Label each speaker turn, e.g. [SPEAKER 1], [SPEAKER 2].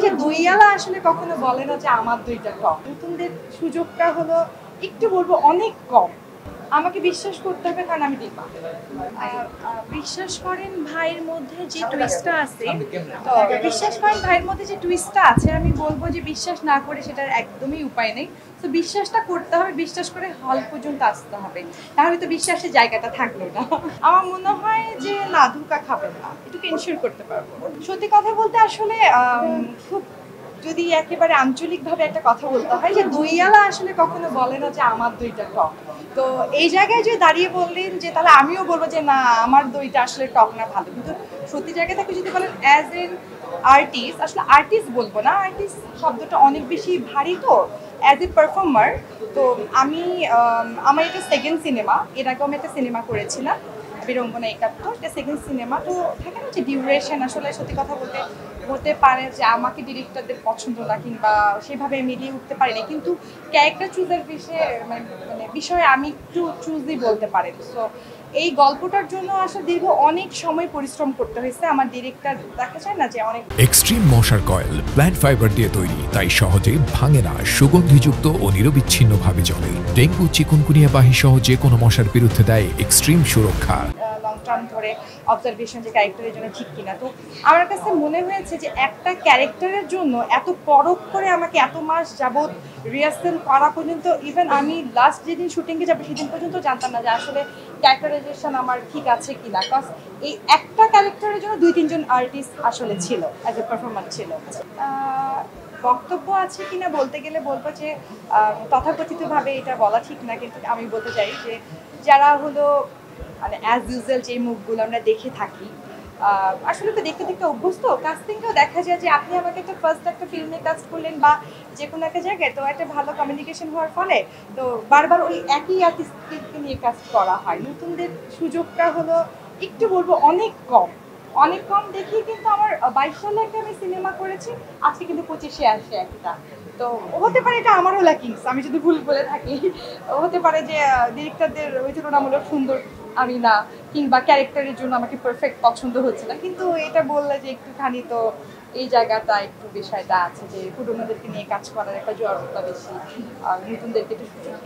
[SPEAKER 1] যে দইয়ালা আসলে কখনো বলে না যে আমার দইটা টক। নতুনদের সুযোগটা হলো একটু বলবো অনেক কম। আমাকে বিশ্বাস করতে হবে কারণ আমি দিবা। বিশ্বাস করেন ভাইয়ের মধ্যে যে টুইস্টটা আছে, বিশ্বাস করেন ভাইয়ের মধ্যে যে টুইস্টটা আছে, আমি বলবো যে বিশ্বাস না করে সেটার একদমই উপায় নেই। তো বিশ্বাসটা করতে হবে, বিশ্বাস করে হল পর্যন্ত আসতে হবে, তাহলে তো বিশ্বাসের জায়গাটা থাকলো না। আমার মনে হয় যে না, ধোঁকা খাবেন না, একটু এনশিওর করতে পারবো। সত্যি কথা বলতে আসলে খুব যদি একেবারে আঞ্চলিকভাবে একটা কথা বলতে হয় যে দইয়ালা আসলে কখনো বলে না যে আমার দইটা টক। তো এই জায়গায় যে দাঁড়িয়ে বললেন যে তাহলে আমিও বলবো যে না, আমার দইটা আসলে টক না ভালো, কিন্তু সত্যি জায়গা থেকে যদি বলেন অ্যাজ এন আর্টিস্ট, আসলে আর্টিস্ট বলবো না, আর্টিস্ট শব্দটা অনেক বেশি ভারী, তো অ্যাজ এ পারফর্মার। তো আমি আমার এটা সেকেন্ড সিনেমা, এর আগেও আমি একটা সিনেমা করেছিলাম বিড়ম্বনা ৭১, এটা সেকেন্ড সিনেমা। তো থাকে না যে ডিউরেশন, আসলে সত্যি কথা বলতে হতে পারে যে আমাকে ডিরেক্টরদের পছন্দ না কিংবা সেভাবে মিলিয়ে উঠতে পারি না, কিন্তু ক্যারেক্টার চুজের বিষয়ে আমি একটু চুজই বলতে পারি। সো এই গল্পটার জন্য আসলে দীর্ঘ অনেক সময় পরিশ্রম করতে হয়েছে। আমার ডিরেক্টর দেখা যায় না যে অনেক
[SPEAKER 2] এক্সট্রিম মশার কয়েল প্ল্যান্ট ফাইবার দিয়ে তৈরি, তাই সহজে ভাঙে না, সুগন্ধিযুক্ত ও নিরবিচ্ছিন্নভাবে চলে। ডেঙ্গু, চিকুনগুনিয়া বাহি সহ যে কোনো মশার বিরুদ্ধে দেয় এক্সট্রিম সুরক্ষা।
[SPEAKER 1] লং টার্ম ধরে অবজারভেশন যে ক্যারেক্টারের জন্য ঠিক কিনা। তো আমার কাছে মনে হয়েছে যে একটা ক্যারেক্টারের জন্য এত পরখ করে আমাকে এত মাস যাবৎ রিহার্সেল করা পর্যন্ত, ইভেন আমি লাস্ট যেদিন শুটিংয়ে যাবো সেদিন পর্যন্ত জানতাম না যে আসলে ক্যারেক্টারাইজেশন আমার ঠিক আছে কিনা, কজ এই একটা ক্যারেক্টারের জন্য ২-৩ জন আর্টিস্ট আসলে ছিল, অ্যাজ এ পারফর্মার ছিল। বক্তব্য আছে কিনা বলতে গেলে বলবো যে তথাকথিতভাবে এটা বলা ঠিক না, কিন্তু আমি বলতে চাই যে যারা হলো মানে অ্যাজ ইউজুয়াল যে মুভগুলো আমরা দেখে থাকি, আসলে তো দেখতে দেখতে অভ্যস্ত। কাস্টিংটাও দেখা যায় যে আপনি আমাকে একটা ফিল্মে কাস্ট করলেন বা যে কোনো একটা জায়গায়, তো একটা ভালো কমিউনিকেশন হওয়ার ফলে তো বারবার ওই একই আর্টিস্টকে নিয়ে কাস্ট করা হয়। নতুনদের সুযোগটা হলো একটু বলবো অনেক কম, অনেক কম দেখি। কিন্তু আমার ২২ সালে একটা আমি সিনেমা করেছি, আজকে কিন্তু ২৫-এ আসে একটা। তো হতে পারে এটা আমারও লাকিংস, আমি যদি ভুল বলে থাকি। হতে পারে যে ডিরেক্টরদের ওই তুলনামূলক সুন্দর আমি না, কিংবা ক্যারেক্টারের জন্য আমাকে পারফেক্ট পছন্দ হচ্ছে না, কিন্তু এটা বললে যে একটুখানি তো এই জায়গাটা একটু বিষয়টা আছে যে পুরোনোদেরকে নিয়ে কাজ করার একটা জড়তা বেশি, নতুনদেরকে একটু সুযোগ।